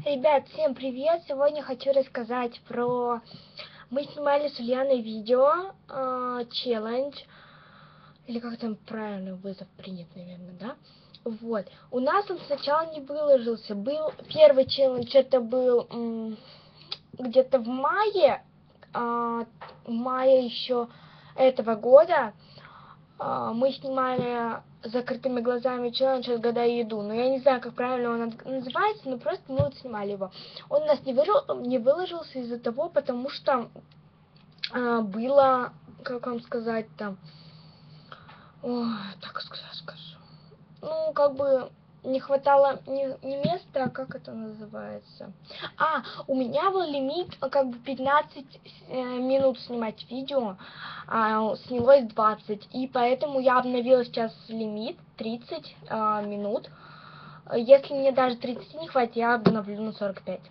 Ребят, всем привет! Сегодня хочу рассказать про... Мы снимали с Ульяной видео, челлендж, или как там правильно вызов принят, наверное, да? Вот. У нас он сначала не выложился. Был первый челлендж, это был где-то в мае еще этого года. Мы снимали закрытыми глазами челлендж «Отгадай еду». Но я не знаю, как правильно он называется, но просто мы вот снимали его. Он у нас не выложился из-за того, потому что было, как вам сказать там, так скажу. Ну, как бы не хватало не места, а как это называется? У меня был лимит как бы 15 минут снимать видео, снялось 20, и поэтому я обновила сейчас лимит 30 минут. Если мне даже 30 не хватит, я обновлю на 45.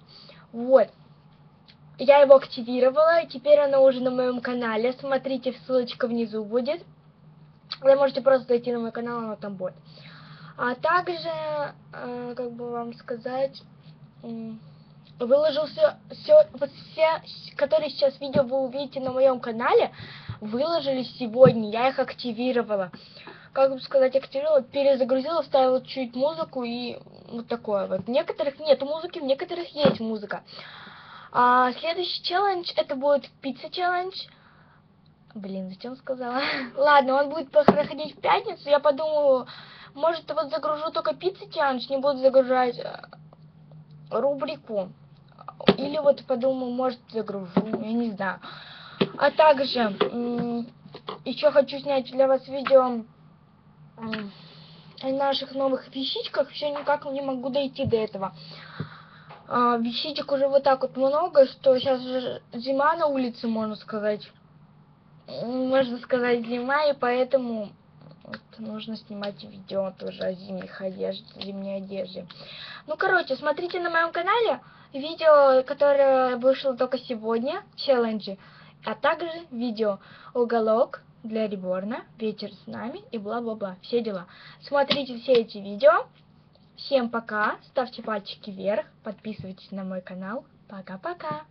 Вот. Я его активировала, и теперь оно уже на моем канале. Смотрите, ссылочка внизу будет. Вы можете просто зайти на мой канал, оно там будет. А также, как бы вам сказать, выложился все, которые сейчас видео вы увидите на моем канале, выложились сегодня, я их активировала. Как бы сказать, активировала, перезагрузила, вставила чуть музыку и вот такое вот. В некоторых нету музыки, в некоторых есть музыка. Следующий челлендж, это будет пицца челлендж. Блин, зачем сказала? Ладно, он будет проходить в пятницу. Я подумала, может, вот загружу только пиццы челлендж, не буду загружать рубрику. Или вот подумаю, может, загружу, я не знаю. А также еще хочу снять для вас видео о наших новых вещичках. Все никак не могу дойти до этого. Вещичек уже вот так вот много, что сейчас уже зима на улице, можно сказать, зима, и поэтому вот нужно снимать видео тоже о зимней одежде. Ну, короче, смотрите на моем канале видео, которое вышло только сегодня, челленджи, а также видео «Уголок для реборна», «Вечер с нами» и бла-бла-бла, все дела. Смотрите все эти видео. Всем пока, ставьте пальчики вверх, подписывайтесь на мой канал. Пока-пока.